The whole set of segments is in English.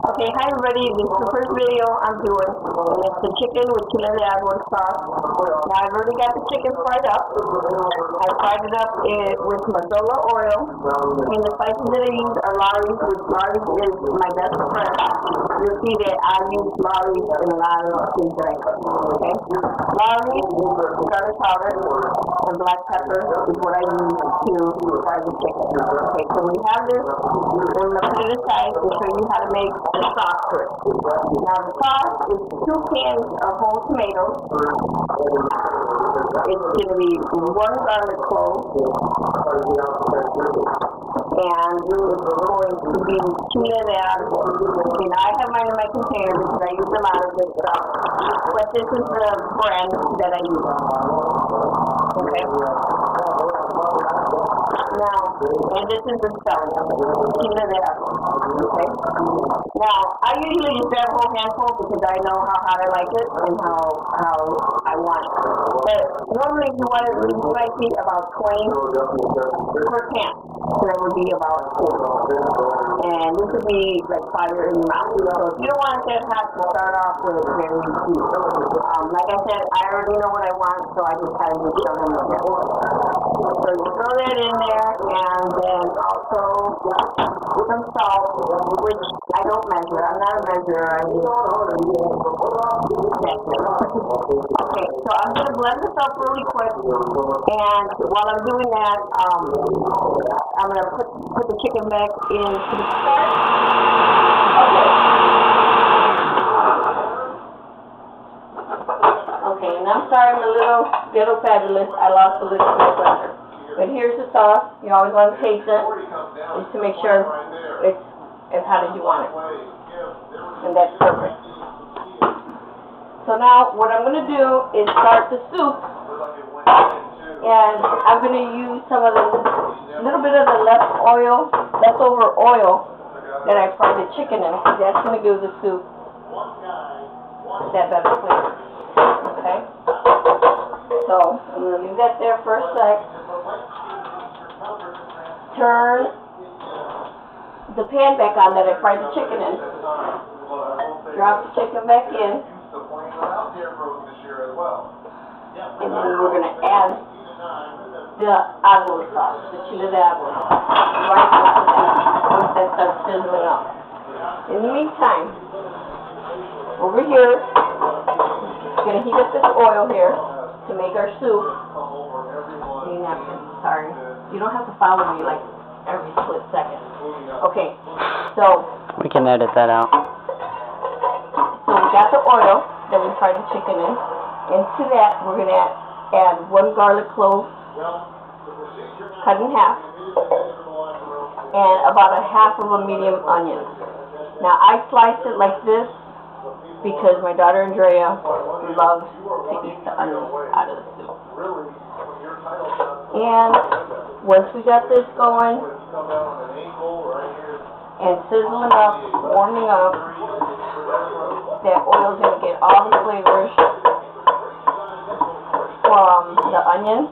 Okay, hi everybody. This is the first video I'm doing, and it's the chicken with chile de árbol sauce. Now I've already got the chicken fried up. I fried it up with mazola oil, and the spices that I use are Lawry's, which Lawry's is my best friend. You'll see that I use Lawry's in a lot of things that I cook. Okay, Lawry's, garlic powder, and black pepper is what I use to fry the chicken. Okay, so we have this. We're going to put it aside and show you how to make the sauce for it. Now the sauce is 2 cans of whole tomatoes. It's going to be 1 garlic clove. And it's going to be chile de árbol. Okay, now I have mine in my container because I use a lot of this stuff. But this is the brand that I use. Okay. Now, and this is the stuff, chile de árbol. Okay. Now, I usually just grab a whole handful because I know how hot I like it and how I want it. But normally, if you want it really spicy, about 20 per can. So that would be about 4. And this would be like fire in your mouth. So if you don't want it that hot to start off with, very easy. Like I said, I already know what I want, so I just kind of just show them what I want. So you throw that in there, and then also some salt, which I don't measure. I'm not a measurer. I just okay, so I'm going to blend this up really quick, and while I'm doing that, I'm going to put the chicken back into the start. Okay, and I'm sorry I'm a little fabulous. I lost a little bit of blender. But here's the sauce. You always want to taste it just to make sure it's as hot as you want it. And that's perfect. So now what I'm going to do is start the soup. And I'm going to use some of the little bit of the leftover oil that I fried the chicken in. That's going to give the soup that better flavor. Okay? So I'm going to leave that there for a sec. Turn the pan back on that I fried the chicken in. Drop the chicken back in. And then we're going to add the árbol sauce, the chile de árbol, right after that, once that starts sizzling up. In the meantime, over here, we're going to heat up this oil here to make our soup. Sorry, you don't have to follow me like every split second. Okay, so we can edit that out. So we got the oil that we fried the chicken in. Into that, we're going to add 1 garlic clove, cut in half, and about a half of a medium onion. Now I slice it like this because my daughter Andrea loves to eat the onions out of the soup. And once we got this going and sizzling up, warming up, that oil is going to get all the flavors from the onion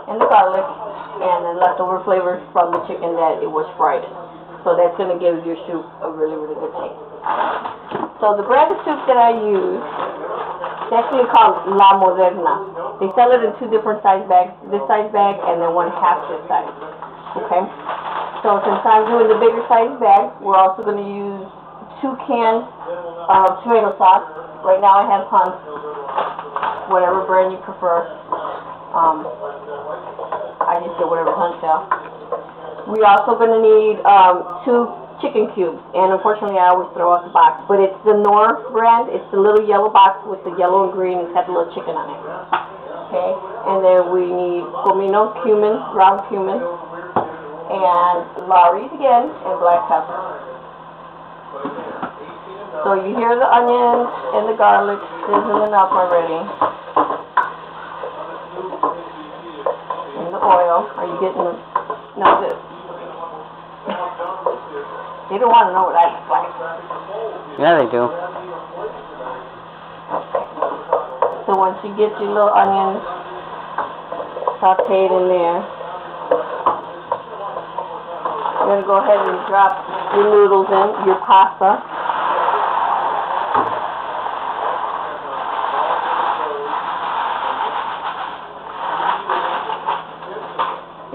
and the garlic and the leftover flavors from the chicken that it was fried in. So that's going to give your soup a really, really good taste. So the brand of soup that I use is actually called La Moderna. They sell it in 2 different size bags, this size bag and then 1/2 this size. Okay? So since I'm doing the bigger size bag, we're also going to use 2 cans of tomato sauce. Right now I have Hunt, whatever brand you prefer. I just get whatever Hunt sells. We're also going to need 2 chicken cubes, and unfortunately I always throw out the box, but it's the Knorr brand. It's the little yellow box with the yellow and green. It's got the little chicken on it. Okay, and then we need comino, cumin, ground cumin, and Lawry's again, and black pepper. So you hear the onions and the garlic sizzling up already. And the oil. Are you getting it? No, this. They don't want to know what I look like. Yeah, they do. Okay. So once you get your little onions sauteed in there, You're going to go ahead and drop your noodles in, your pasta.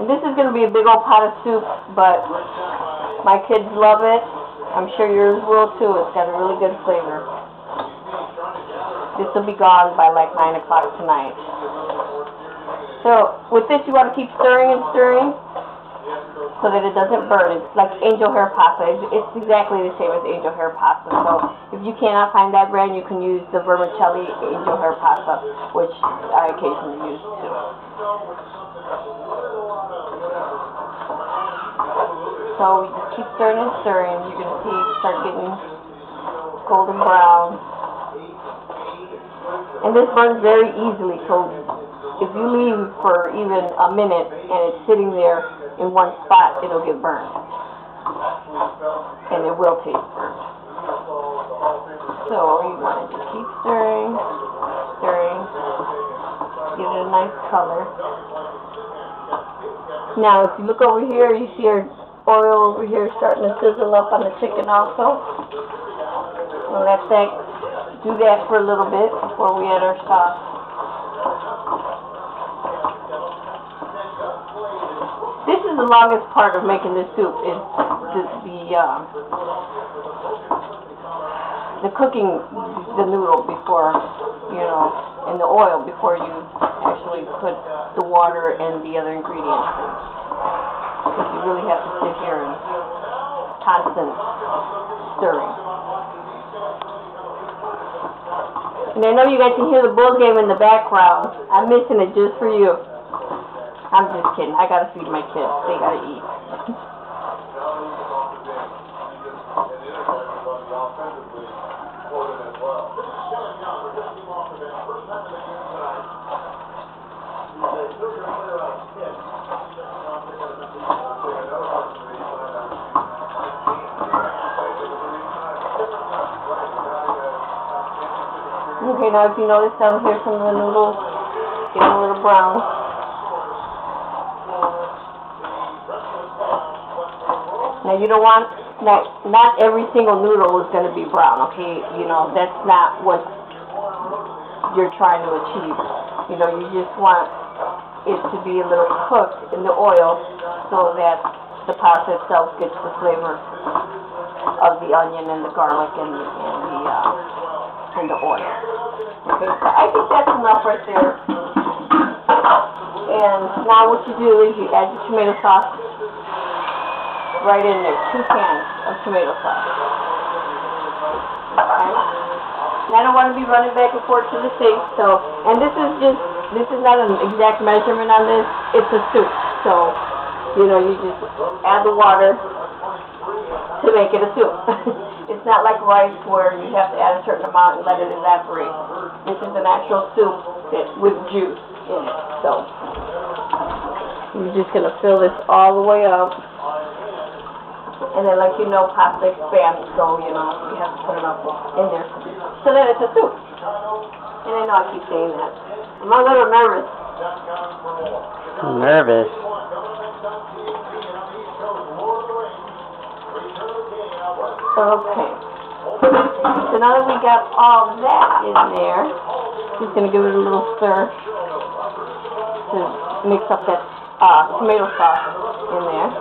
And this is going to be a big old pot of soup, but my kids love it. I'm sure yours will too. It's got a really good flavor. This will be gone by like 9 o'clock tonight. So with this, you want to keep stirring and stirring so that it doesn't burn. It's like angel hair pasta. It's exactly the same as angel hair pasta. So if you cannot find that brand, you can use the vermicelli angel hair pasta, which I occasionally use too. So we just keep stirring and stirring. You're going to see it start getting golden brown. And this burns very easily, so if you leave for even a minute and it's sitting there in one spot, it'll get burned. And it will taste burnt. So you want to just keep stirring, stirring, give it a nice color. Now, if you look over here, you see our oil over here starting to sizzle up on the chicken also. We'll let that do that for a little bit before we add our sauce. This is the longest part of making this soup, is the cooking the noodle before, in the oil before you actually put the water and the other ingredients in. Because you really have to sit here and constant stirring. And I know you guys can hear the Bulls game in the background. I'm missing it just for you. I'm just kidding. I gotta feed my kids. They gotta eat. Okay, now if you notice down here some of the noodles getting a little brown. Now you don't want, not every single noodle is going to be brown, okay? That's not what you're trying to achieve. You just want it to be a little cooked in the oil so that the pasta itself gets the flavor of the onion and the garlic and the oil. Okay, so I think that's enough right there. And now what you do is you add your tomato sauce right in there, 2 cans of tomato sauce. Okay. And I don't want to be running back and forth to the sink, so, and this is not an exact measurement on this, it's a soup. So, you just add the water to make it a soup. It's not like rice where you have to add a certain amount and let it evaporate. This is an actual soup with juice in it. So you're just going to fill this all the way up. And then, like pasta expands, so you have to put enough in there so that it's a soup. And I know I keep saying that. I'm a little nervous. Nervous? Okay. So now that we got all that in there, just going to give it a little stir to mix up that tomato sauce in there.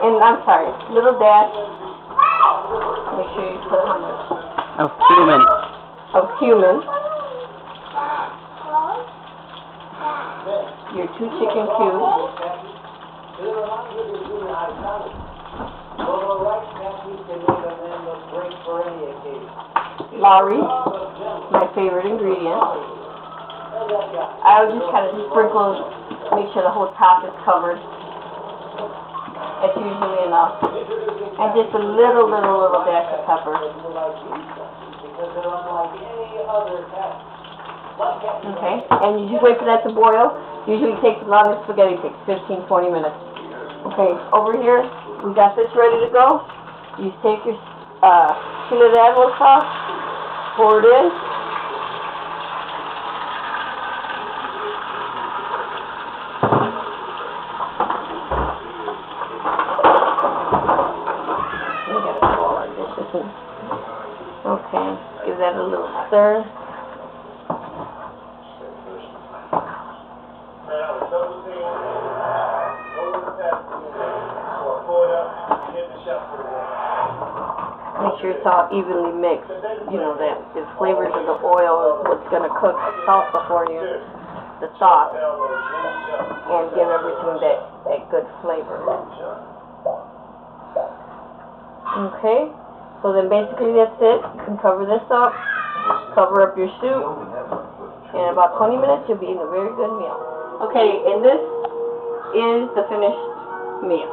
And I'm sorry, little dash. Make sure you put how much? Of cumin. Of cumin. Your 2 chicken cubes. Lowry, my favorite ingredient. I would just kind of sprinkle, make sure the whole top is covered. That's usually enough. And just a little dash of pepper. Okay, and you just wait for that to boil. Usually it takes as long as spaghetti takes, 15-20 minutes. Okay, over here, we got this ready to go. You take your chile de árbol sauce, pour it in. Okay, give that a little stir. Make sure it's all evenly mixed. You know, that the flavors of the oil is what's going to cook the salsa for you, the sauce, and give everything that good flavor. Okay, so then basically that's it. You can cover this up, cover up your soup. In about 20 minutes, you'll be eating a very good meal. Okay, and this is the finished meal.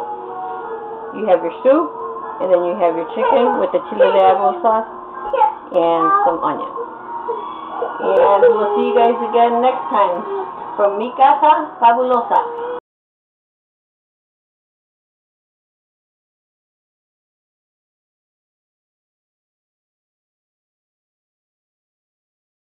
You have your soup, and then you have your chicken with the chile de árbol sauce and some onions. And we'll see you guys again next time from Mi Casa Fabulosa.